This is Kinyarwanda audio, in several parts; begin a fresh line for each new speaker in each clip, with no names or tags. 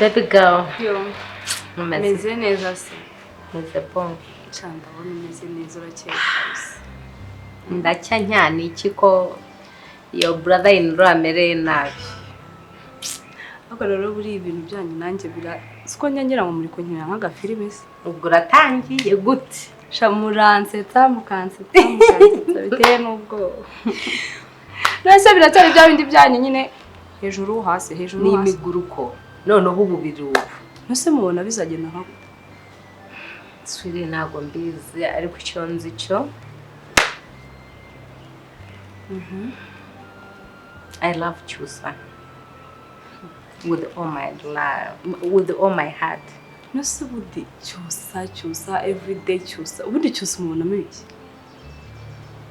Baby girl.
Yo. Meze neza se.
Meze bon.
Chanda wona meze neza urakeye.
Ndacya nyane iki ko your brother in law amereye nabi.
Ako rero buri ibintu byanyu nanjye bira siko nyangira ngo muri kunkira nkaga filime se.
Ubwo ratangiye gute?
Shamuranse tamukanse biteye nubwo. Nase biracyari bya bindi byanyu nyine hejuru hasi hejuru hasi.
Ni imiguruko. Noneho ubu birubu.
Nose mubona bizagenda nka
Swiri ntago mbizi ariko icyo nzi cyo. I love Chusa. With all my love, with all my heart.
Nose budi Chusa everyday Chusa. Budi Chusa umuntu amiki.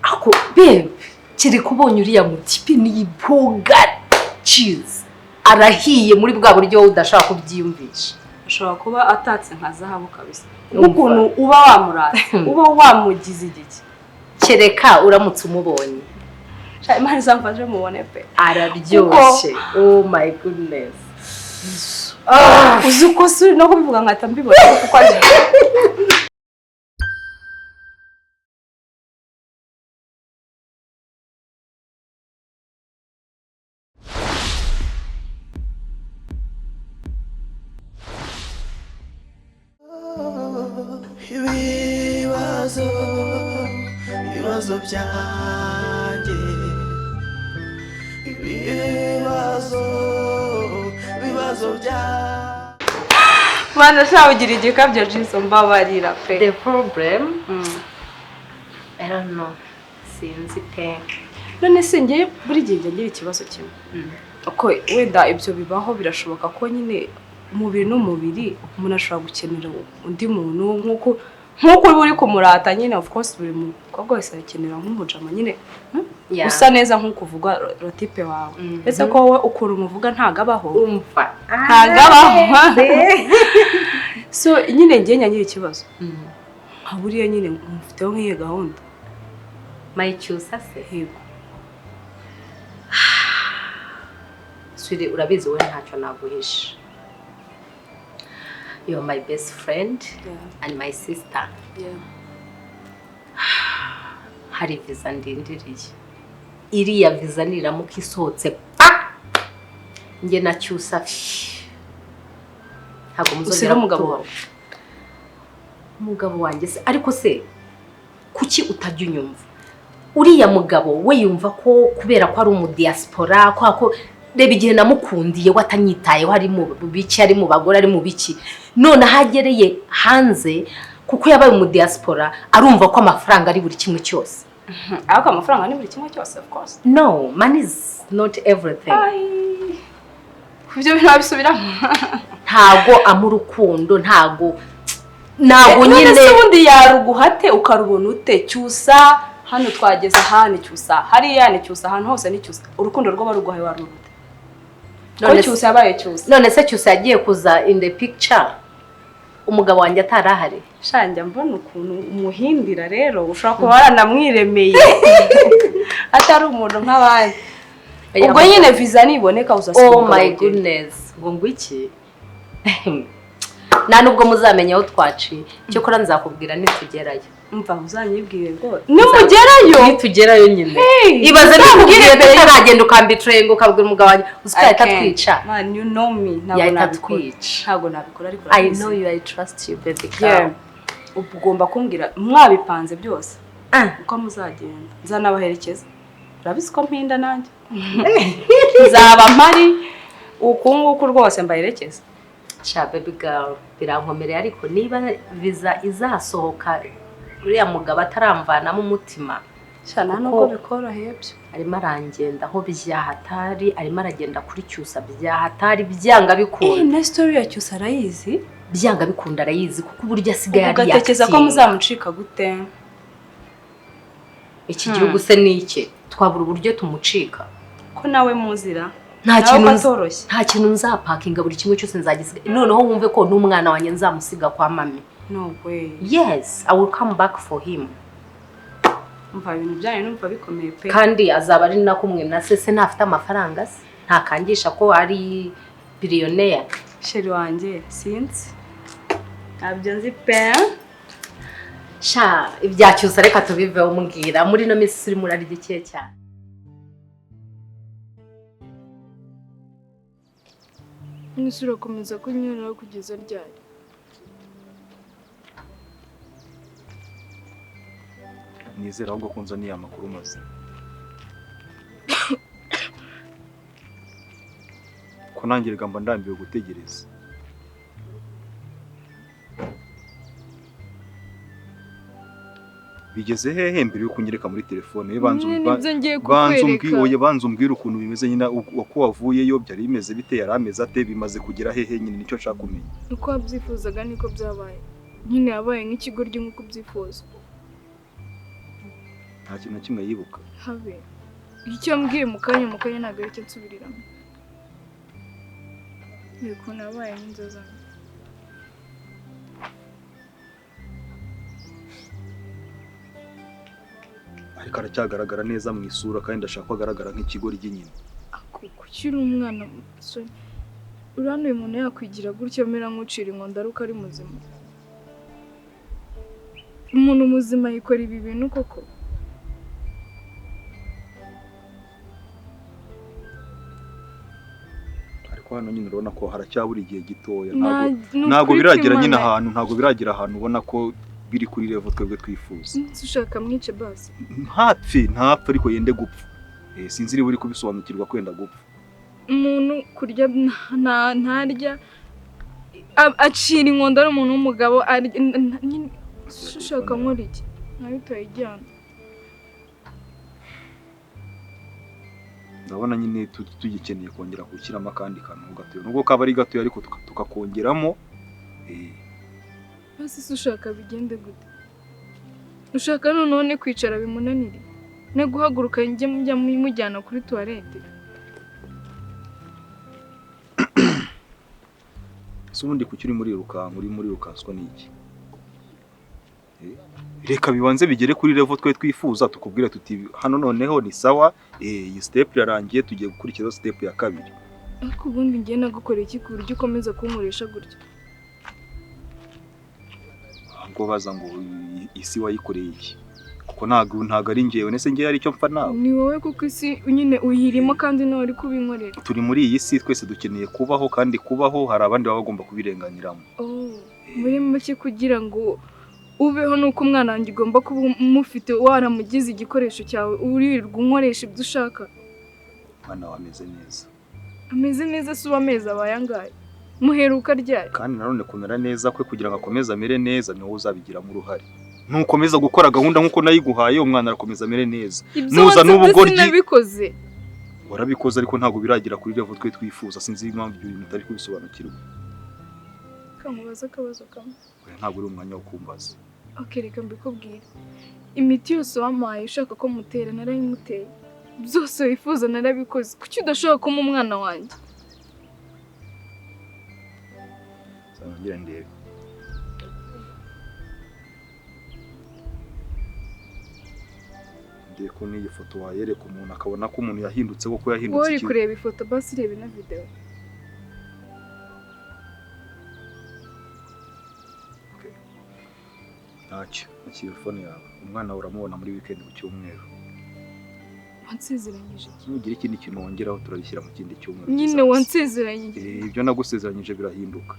Ako babe, kiri kubonye uriya mutipi ni boga cheese. Arahiye muri bwa buryo udashaka kubyiyumvisha.
Ashobora kuba atatse nka zahabu kabisa. Ukuntu uba wamurata, uba wamugize igiki.
Kereka uramutse umubonye.
Sha Imana izamfashe mubone pe.
Araryoshye. Oh my goodness.
Uzuko suri no kubivuga nkata mbibona kuko aje.
Ibibazo byanjye ibibazo bya
Mana shawugira igikabyo jinso mbabarira pe.
The problem I don't know. Sinzi pe.
None se ngiye buri gihe ngira ikibazo kimwe. Uko wenda ibyo bibaho birashoboka ko nyine umubiri n'umubiri umuntu ashobora gukenera undi muntu nkuko uri kumurata nyine of course buri muntu kobwa wese arakenera nk'umujama nyine usa neza nkuko uvuga rotipe wawe ese ko wowe ukuru umuvuga ntagabaho
Umva.
ntagabaho so nyine ngiye nyangira ikibazo haburiye nyine mufiteho nk'iye gahunda
My Chusa se.
yego
Swiri urabizi we ntacyo naguhisha. You're my best friend and my sister. Hari visa ndindiriye. Iriya visa niramuka isohotse nge na Chusa ntabwo muzongera
umugabo
wanjye se ariko se kuki utajya unyumva uriya mugabo we yumva ko kubera ko ari umudiaspora ko reba igihe namukundiye watanyitayeho ari mu biki ari mu bagore ari mu biki none hagereye hanze kuko yabaye umudiaspora arumva ko amafaranga ari buri kimwe cyose
ariko amafaranga ni buri kimwe cyose of course
no money is not everything
ibyo bintu babisubiramo
ntago amurukundo ntago nyine
ubundi yaruguhate ukarubona ute Chusa hano twageze hano Chusa hariya ni Chusa hano hose ni Chusa urukundo rwo baruguhaye warurute none Chusa yabaye Chusa
none se Chusa yagiye kuza in the picture umugabo wanjye atarahari
shanja mbona ukuntu umuhindira rero ushobora kuba waranamwiremeye atari umuntu nk'abandi ubwo nyine visa niboneka uzasubira
oh my goodness ngo iki nta nubwo muzamenya aho twaciye cyo kora nzakubwira nitugerayo
umva uzanyibwire ngo nitugerayo
nyine ibaze nibwire mbere y'uragenda ukambitrenga ukabwira umugabo wanjye uzikahita twica
man you know me ntabwo nabikora ariko
I know you, I trust you baby girl.
Ugomba kumbwira mwabipanze byose uko muzagenda nzanabaherekeza urabizi ko mpinda nanjye nzaba mpari ukunguku rwose mbaherekeza
cha baby girl birankomereye ariko niba visa izasohoka uriya mugabo ataramvanamo umutima
cyane nuko bikoroheye byo
arimo arangenda aho byahatari arimo aragenda kuri Chusa byahatari byanga bikunda
na story ya Chusa arayizi
byanga bikunda arayizi kuko uburyo asigaye ari
yatekeza ko muzamucika gute
iki gihugu se nike twabura uburyo tumucika
ko nawe muzira
nta kintu nzapakinga buri kimwe cyose nzagisiga noneho wumve ko n'umwana wanjye nzamusiga kwa mami
no way
yes I will come back for him
umva ibintu byanyu numva bikomeye pe
kandi azaba ari nakumwe na se ntafite amafaranga se ntakangisha ko ari billionaire
sheri wanjye sinzi ntabyo nzi pe
sha ibyacyusa reka tubiveho umbwira muri no minsi uri murari gike cyane.
Nisura komeza kunyura kugeza ryari.
Nizera ahubwo kunza niya makuru maze. Ko nangirega mba ndambiwe gutegereza. Bigeze hehe mbere yo kunyereka muri telefone banzumbwira ukuntu bimeze nyina uko wavuyeyo byari bimeze bite yarameze ate bimaze kugera hehe nyine nicyo nshaka kumenya.
Uko wabyifuzaga niko byabaye. Nyine yabaye nk'ikigoryi nk'uko byifuza.
Nta kintu kimwe yibuka.
Habe. Icyo mbwiye mu kanya ntabwo ari cyo nsubiriramo. Yego nabaye n'inzoza.
Ariko aracyagaragara neza mu isura kandi ndashaka ko agaragara nk'ikigoryi nyine.
Kukiri umwana musore. Urano uyu muntu yakwigira gutyo mera nk'ucira inkonda Aruka ari muzima. Umuntu muzima yikora ibi bintu koko.
Hano nyine urabona ko haracyabura igihe gitoya ntago biragira nyine ahantu ntago biragira ahantu ubona ko biri kuri level twebwe twifuza.
Ushaka mwice basi.
Ntapfe ariko yende gupfa. Sinzi iri buri kubisobanukirwa kwenda gupfa.
Umuntu kurya ntarya acira inkonda ari umuntu w'umugabo ushaka nkora iki nabitoye ijyana.
Ndabona nyine tugikeneye kongera gushyiramo akandi kantu gatoya nubwo kaba ari gatoya ariko tukakongeramo.
Basi ushaka bigende gute? Ushaka none kwicara bimunanire ne guhaguruka njye mujyana kuri toilette.
Subundi kucyuri muri rukanswa niki? Reka bibanze bigere kuri level twe twifuza tukubwira tuti hano noneho ni sawa iyi step yarangiye tugiye gukurikiza step ya kabiri.
Ariko ubundi ngiye nagukora iki ku buryo ukomeza kunkoresha gutya?
Ngo baza ngo isi wayikoreye iki? Kuko ntago ari ngewe nese ngiye ari cyo mpfa nawe.
Ni wowe kuko isi nyine uyirimo kandi nawe ari kubinkorera.
Turi muri iyi si twese dukeneye kubaho kandi kubaho hari abandi baba bagomba kubirenganiramo.
Muri make kugira ngo ubeho nuko umwana wanjye ugomba kuba umufite waramugize igikoresho cyawe urirwa unkoresha ibyo ushaka.
Mwana wameze neza.
Ameze neza suba amezi abaye angahe? Muheruka ryari?
Kandi nanone kumera neza kwe kugira ngo akomeze amere neza niwo uzabigiramo uruhare. Ntukomeza gukora gahunda nkuko nayiguhaye umwana arakomeza amere neza.
Nuza n'ubugoryi nabikoze.
Warabikoze ariko ntago biragira kuri level twe twifuza sinzi impamvu ibyo bintu utari kubisobanukirwa.
Kamubaza akabazo kamwe.
Ntago uri umwanya wo kumbaza.
Reka mbikubwire. Imiti yose wampaye ushaka ko mutera narayimuteye. Byose wifuza narabikoze. Kuki udashaka ko umwana wanjye?
Sangira ndebe. Ndeko ni ifoto wayereka umuntu akabona ko umuntu yahindutse ko yahindutse.
Wowe kureba ifoto basi rebe na video.
Ntacyo telefone yawe umwana uramubona muri weekend ku cyumweru.
Wansezeranyije iki?
Nugira ikindi kintu wongeraho turabishyira mu kindi cyumweru.
Nyine wansezeranyije.
Ibyo nagusezeranyije birahinduka.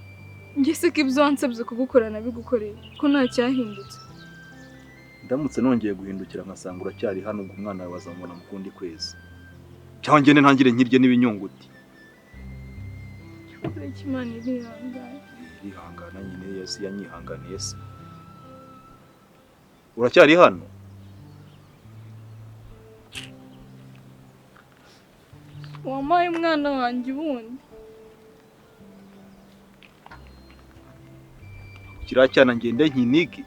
Ngese ko ibyo wansabye kugukorana bigukoreye ko nta cyahindutse.
Ndamutse nongeye guhindukira nkasanga uracyari hano ngo umwana wawe bazamubona mu kundi kwezi. Cyangwa ngene ntangire nkirye n'ibinyunguti.
Kuri Imana irihangana.
Irihangana nyine Yesu yanyihanganiye se. Uracyari hano?
Wampaye umwana wanjye ubundi.
Kiracyana ngende nkinigi.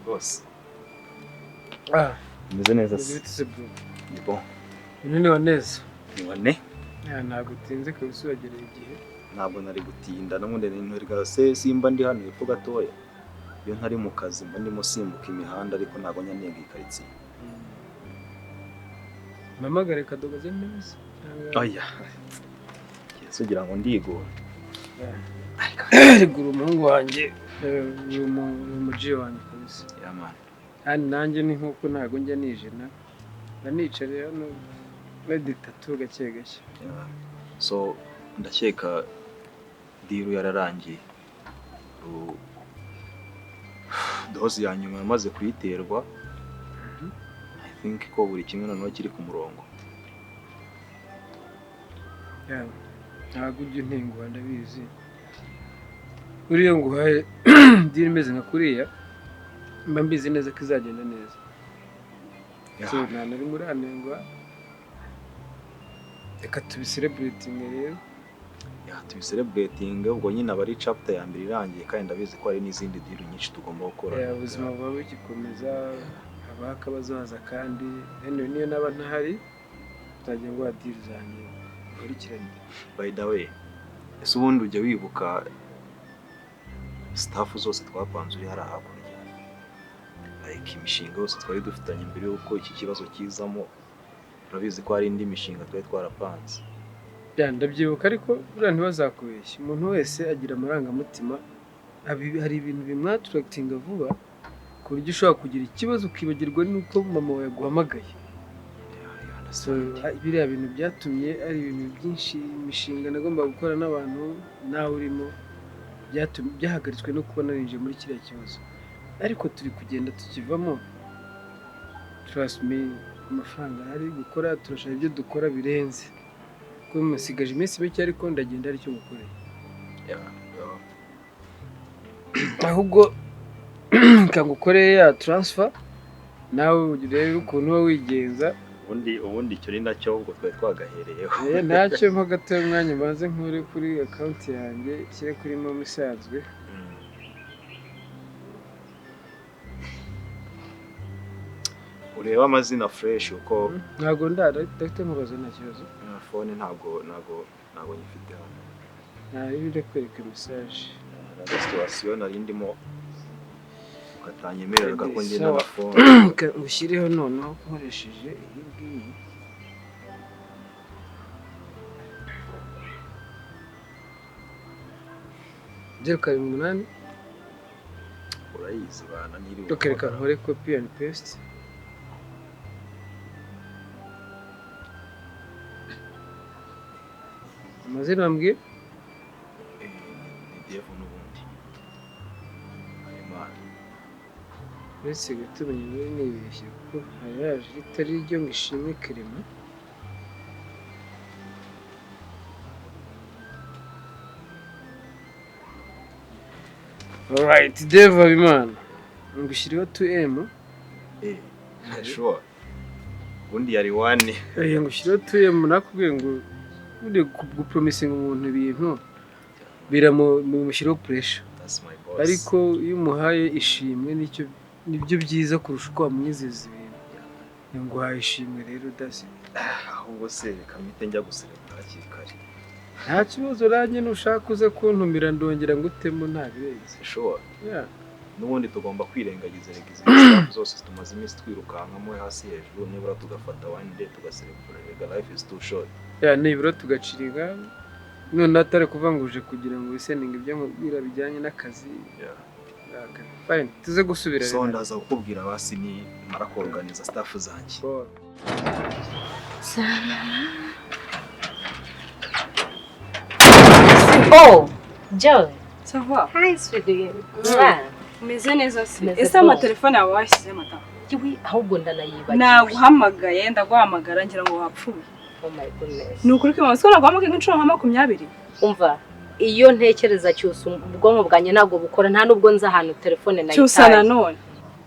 Boss. Meze neza se. Ni bon.
Nini waneza?
Ni wane?
ntabwo utinze kabisa uragereye igihe.
Ntabwo nari gutinda n'ubundi n'intwerwa se simba ndi hano epfo gatoya. Iyo ntari mu kazi mba ndimo simbuka imihanda ariko ntabwo nyanenga ikaritsiye.
Mamagare kadogoze neza.
Oya. Yesu ugira ngo ndigora.
Rigura umuhungu wanjye umuji wanjye kabisa.
Yamana.
Kandi nanjye ni nkuko ntabwo njya nijena. Ndanicarira hano meditatu gake gake.
So ndakeka diru yararangiye. Dozi ya nyuma yamaze kuyiterwa. I think ko buri kimwe noneho kiri ku murongo.
Ntabwo ujya untenguha ndabizi. Uriya nguhaye diri imeze nka kuriya mba mbizi neza ko izagenda neza. So nta nari muranengwa. Reka tubiselebratinge rero.
Tubiselebratinge ubwo nyine aba ari chapter ya mbere irangiye kandi ndabizi ko hari n'izindi diri nyinshi tugomba gukora.
Ubuzima bwawe bugikomeza haba akabazo haza kandi niyo naba ntahari tuzajya ngo diri zanjye nkurikiranye.
By the way, ese ubundi ujya wibuka staff zose twapanze uri hari hakurya? Like imishinga yose twari dufitanye mbere yuko iki kibazo kizamo. Urabizi ko hari indi mishinga twari twarapanze.
Ndabyibuka ariko buriya ntibazakubeshya. Umuntu wese agira amarangamutima. Hari ibintu bimwattractinga vuba ku buryo ushobora kugira ikibazo ukibagirwa nuko mama wawe yaguhamagaye. So biriya bintu byatumye ari ibintu byinshi imishinga nagomba gukora n'abantu nawe urimo byahagaritswe no kuba narinjiye muri kiriya kibazo. Ariko turi kugenda tukivamo. Trust me, amafaranga ari gukora turashaka ibyo dukora birenze. Ko musigaje iminsi mike ariko ndagenda ari cyo gukorera. Ahubwo kangukoreye ya transfer nawe urebe ukuntu uba wigenza.
Ubundi icyo ari nacyo ubwo twari twagahereyeho.
Ntacyo mpa gato umwanya maze nkure kuri account yanjye kire kuri momo isanzwe.
Ureba amazina fresh uko
ntago ndafite mubazo nta kibazo.
Phone ntago nyifite hano.
Nari bire kwereka message.
Situation nari ndimo ukatanyemerera ko ngenda na phone.
Ushyireho noneho nkoresheje iyi ngiyi. Jereka 8
urayizi bana niri.
Dokereka nkore copy and paste. Amazina ambwiye
ni Devo n'ubundi. Imana.
Uretse Gutuma nyine nibeshye kuko hayaje ritari ryo ngo ishimwe kirema. Alright, Devo Imana. Ngushyiriho 2M.
Sure. Ubundi yari 1.
Ngushyiriho 2M nakubwiye ngo uri gupromising umuntu ibintu biramushyiraho pressure. Ariko iyo umuhaye ishimwe nibyo byiza kurusha uko wamwizeza ibintu. Nguhaye ishimwe rero dasi.
Ahubwo se kamite njya guselebra hakiri kare.
Nta kibazo ranye nushaka uze kuntumira ndongera ngutemo nta birenze.
Sure.
Yeah.
Nubundi tugomba kwirengagiza staff zose tumaze iminsi twirukankamo hasi hejuru nibura tugafata one day tugaselebra. Life is too short.
Nibura tugaciriga none atari kuvanguje kugira ngo wiseninge ibyo mubwira bijyanye n'akazi. Fine, tuze gusubira
rero. So ndaza kukubwira basi ni mara organize staff zanjye.
Oh, Joe.
Ça va?
Hi, sweetie.
Umeze neza se? Ese amatelefone yawe washyize mata?
Kiwi ahubwo ndanayibagiye.
Naguhamagaye ndaguhamagara ngira ngo wapfuye.
Oh my goodness.
Nukuri ko mama naguhamagaye nk'inshuro nka 20.
Umva, iyo ntekereza cyose ubwonko bwanjye ntabwo bukora nta nubwo nza ahantu telefone nayitaye.
Cyusa nanone.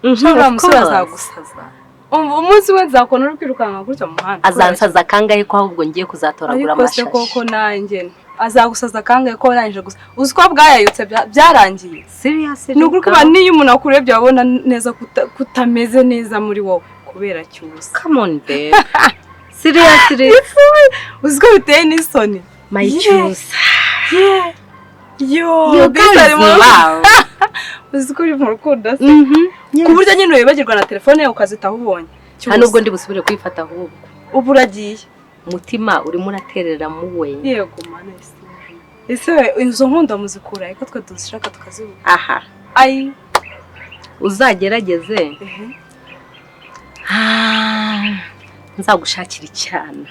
Nshobora musura azagusaza. Umunsi we nzakona uri kwirukanka kuri muhanda.
Azansaza kangahe ko ahubwo ngiye kuzatoragura amashashi.
Ariko se koko nanjye azagusaza kangahe ko warangije gusa. Uzi ko bwayayutse byarangiye.
Seriously.
Nukuri ko niyo umuntu akurebye abona neza kutameze neza muri wowe kubera cyusa.
Come on babe. Seriously.
Uziko biteye n'isoni.
My Cyusa.
Yo,
guys, wow.
Uziko uri mu rukundo se. Ku buryo nyine wibagirwa na telefone yawe ukazitaho ubonye.
Nubwo ndi busubire kwifata ahubwo.
Ubu uragiye.
Umutima urimo uraterera mu we.
Yego mana ese izo nkunda muzikura ariko twe dushaka tukazibuka.
Aha.
Ai
uzagerageze. Nzagushakira icyana.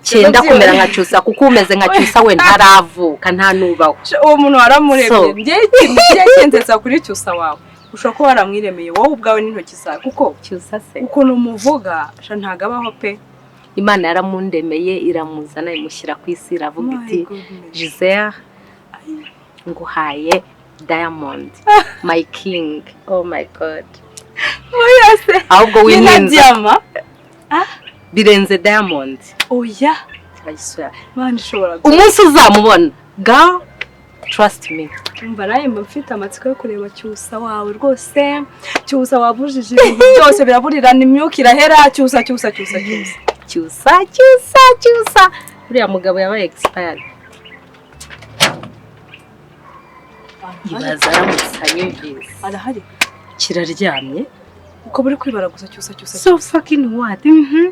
Cyenda kumera nka Cyusa kuko umeze nka Cyusa we ntaravuka nta nubaho.
Uwo muntu waramurebye. Ngiye cyendeza kuri Cyusa wawe. Ushobora kuba waramwiremeye wowe ubwawe n'intoki zawe kuko
Cyusa se.
Ukuntu umuvuga sha ntagabaho pe.
Imana yaramundemeye iramuzana imushyira ku isi iravuga iti Gisele nguhaye Diamond my king. Oh my god.
Oyase.
Ahubwo winenze. Birenze Diamond.
Oya.
Ayiswa.
Mani shobora.
Umunsi uzamubona. Girl, trust me.
Umva naye mfite amatsiko yo kureba Cyusa wawe rwose. Cyusa wabujije byose biraburirana imyuka irahera. Cyusa.
Uriya mugabo yabaye expired. Ibaza aramusanye visi.
Arahari.
Kiraryamye.
Uko buri kwibaraguza Cyusa.
So fucking what?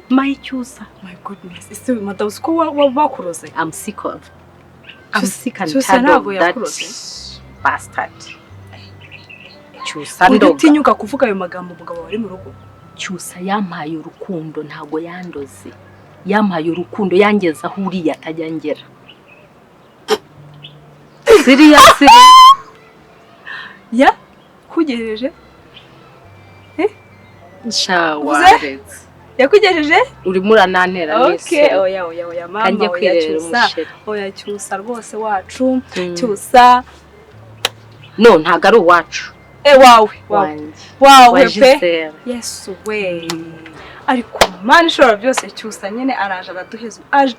My Cyusa.
My goodness. Ese madam uko wabakuroze.
I'm sick and tired of that bastard. Cyusa ndoga.
Utinyuka kuvuga ayo magambo umugabo wari mu rugo.
Cyusa yampaye urukundo ntago yandoze. Yampaye urukundo yangeza aho uriya atajya ngera. Seriously?
Ya? Kugejeje?
Shawaretse.
Yakugejeje?
Urimo uranantera nese.
Okay, oya mama.
Kanjye kwirera umusheri.
Oya Cyusa rwose wacu. Cyusa.
No, ntago ari uwacu.
Wawe pe. Yesu we. Ariko mani shora byose Cyusa nyene araje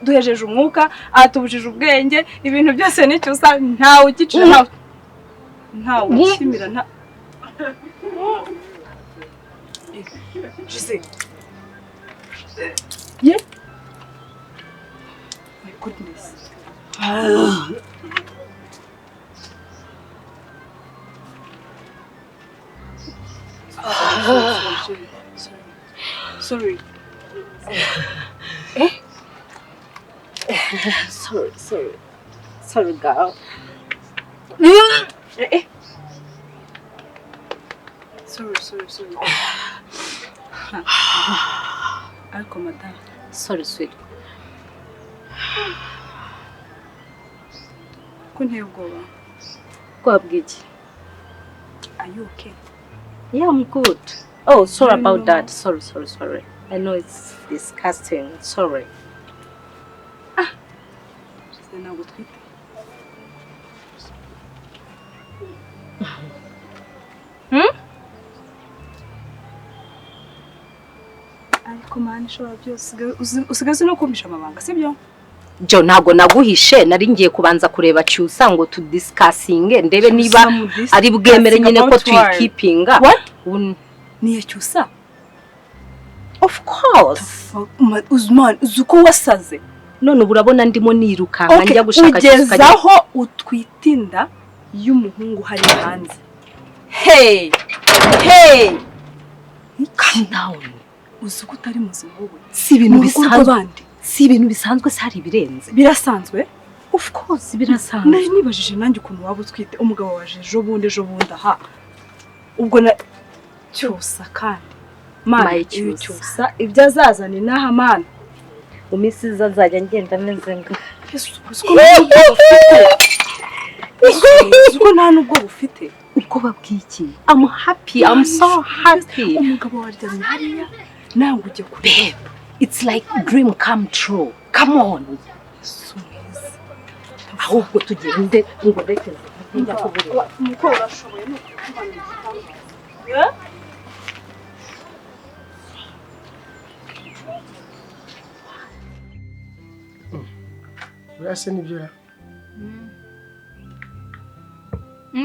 duhejeje umwuka, atubujije ubwenge, ibintu byose ni Cyusa ntawe ugicira ntawe ukimira nta. Gisele. Yeah. My goodness. Sorry.
Sorry, girl.
Sorry. Ariko madam.
Sorry, sweet.
Kunteye ubwoba.
Kwabwiki.
Are you okay?
Yeah, I'm good. Oh, sorry about that. Sorry. I know it's disgusting. Sorry.
Gisele ntabwo twite. Ariko mani shora byose usigaze no kumisha amabanga sibyo?
Jo ntago naguhishe nari ngiye kubanza kureba Cyusa ngo to discussing ndebe niba ari bwemere nyine ko twikipinga.
Niye Cyusa?
Of course.
Uzman uzuko wasaze.
None urabona ndimo niruka njya gushaka
Cyusa. Ugezaho utwitinda y'umuhungu hari hanze. Hey. Calm down. Uzuko utari muzima wowe.
Si ibintu bisanzwe. Si ibintu bisanzwe sari birenze.
Birasanzwe?
Of course birasanzwe.
Nari nibajije nanjye ukuntu waba utwite umugabo waje ejo bundi aha. Ubwo na Cyusa kandi. Mana Cyusa ibyo azazana inaha mana.
Umisi zazajya ngenda neze nga.
Uzuko nta nubwo bufite.
Ubwoba bw'iki? I'm happy. I'm so happy.
Umugabo waryamye hariya nawe ujye kureba.
It's like a dream come true. Come on. Ahubwo tugende ngo rekeze njya kuburira.
Muko urashoboye no kubanira.
Urase nibyo.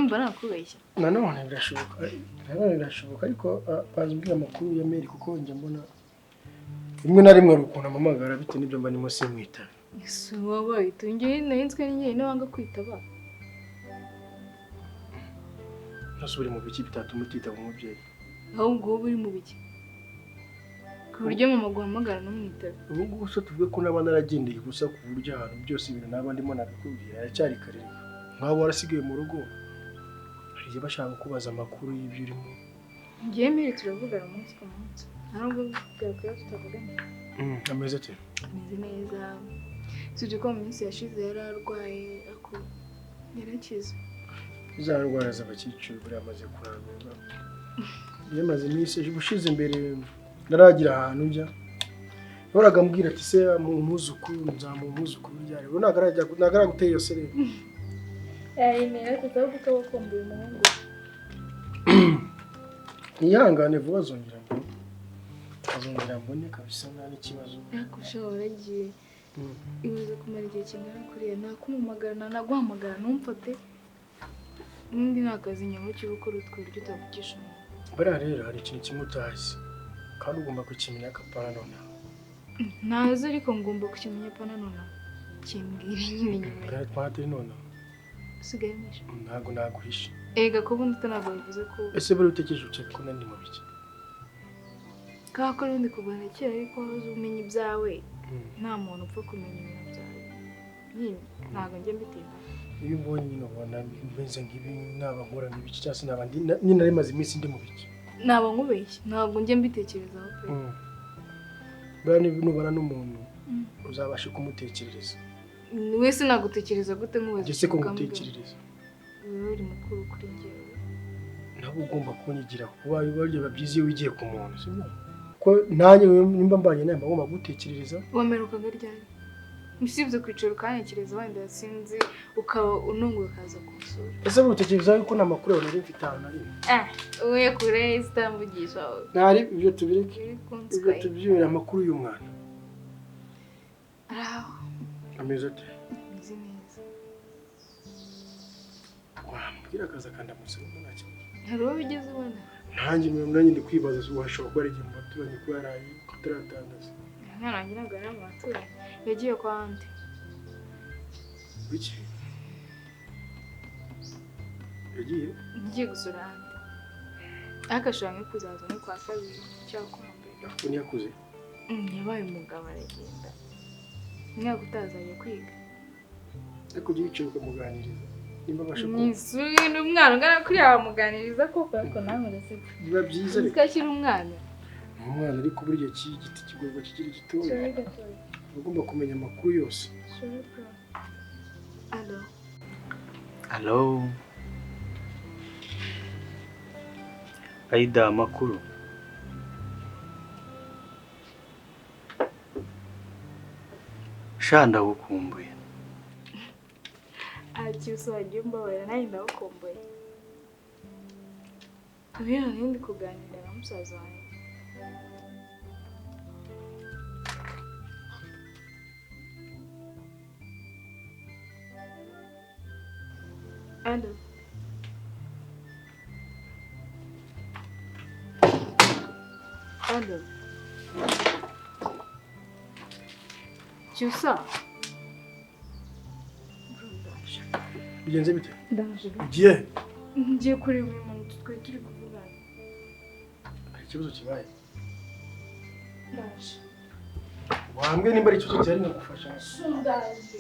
Barakubeshya.
Nanone birashoboka ariko bazubwira amakuru ya Mary kuko njya mbona rimwe na rimwe ukuntu amamagara bite n'ibyo mba nimo simwitaba.
ese wabaye tungiye nahinzwe n'inyenyeri wanga kwitaba
Nasubire mu biki bitatuma utitaba umubyeyi.
ahubwo wowe uri mu biki ku buryo mama guhamagara n'umwitaba.
Ubu ngubu so tuvuge ko naba naragendeye gusa ku buryo ahantu byose ibintu naba ndimo nabikubwira aracyari kare. Nk'abo warasigaye mu rugo hari igihe bashaka kubaza amakuru y'ibyo urimo.
Ngiye mbere turavugana umunsi ku munsi ntabwo byakwiye tutavuganye.
Ameze ate?
Ameze neza sibyo ko mu minsi yashize yari arwaye ako yarakize.
Za ndwara z'abakecuru buri amaze kurambirwa. Yamaze iminsi ubushize imbere naragira ahantu njya. Yoraga mbwira ati se mu muzukuru nzamumuzukuru ryari. Bo nagara guteye iyo serere.
Nera tutavuga ko bakomboye umuhungu.
Niyangane vuba azongera mbone kabisa nta n'ikibazo.
Nakushobora giye. Ibuze kumara igihe kingana kuriya nakumumagara naguhamagara numfate. N'indi nakazi nyamo cyo gukora utwiryo utavugisha umuntu.
Bara rero hari ikintu kimwe utazi kandi ugomba kukimenya kapana none.
Nazo ariko ngomba kukimenya pana none. Kimbwire nyine nyuma.
Gara twate none.
Usigaye misha.
Ntago naguhisha.
Ega ko bundi tanago bivuze ko.
Ese bari utekereje uce ko nandi mu biki.
Kako rundi kubana kera ariko wazo umenye ibyawe. Nta muntu upfa kumenya ibintu byawe. Nyine ntago njye mbitinda.
Iyo ubonye nyine ubona mbenze nk'ibi naba nkora n'ibiki cyase nabandi nyine ari maze iminsi ndi mu biki.
Naba nkubeshye ntabwo njye mbitekerezaho pe.
Bani nubona n'umuntu uzabashe kumutekerereza.
Wese nagutekereza gute nkubaza.
Gese ko ngutekerereza.
Wewe uri mukuru kuri njyewe.
Nabo ugomba kunyigira kuba ibyo babyize iyo wigiye ku muntu sibyo? Ko nanjye nimba mbanye nawe ngomba gutekerereza.
Wamerukaga ryari? Usibye kwicara ukanekereza wenda sinzi ukaba ununguye kaza kusura.
Ese butekereza yuko namakuru yawe nari mfite ahantu ari.
Uye kure istambugisha.
Nari ibyo tubireke. Ibyo tubyura amakuru y'umwana. Ameze ate?
Ameze neza.
Wambwira akaza kandi amusaba nacyo.
Hari uwo bigeze ubona?
Nanjye nanjye ndi kwibaza washobora kuba ari igihe mu baturanyi ko yaraye kutaratangaza.
Mwana wanjye ntabwo ari mu baturanyi. Yagiye kwa andi.
Biki? Yagiye?
Ngiye gusura andi. Akashaka kuzaza no kwa kabiri cyangwa kwa mbere.
Yafu niyakuze.
Yabaye umugabo aragenda. Mwaka utazajya kwiga.
Ariko ujye wicaye ukamuganiriza. Nimba abasha ko.
Nisuye n'umwana ungana kuri abamuganiriza koko ariko nawe uraseka.
Biba byiza reka.
Ukashyira umwana.
Umwana ariko buryo cy'igiti kigorwa kikiri gitoya. Ugomba kumenya amakuru yose.
Allo.
Hello. Aida amakuru. Shanda gukumbuye.
Cyose wagiye umbabarira nawe ndagukumbuye. Rero ndi kuganira na musaza wanjye. Allo. Allo. Cyusa.
Bigenze bite?
Ndaje.
Ugiye?
Ngiye kureba uyu muntu twari turi kuvugana.
Hari ikibazo kibaye?
Ndaje.
Wambwe nimba ari ikibazo cyari nagufasha.
Sundaje.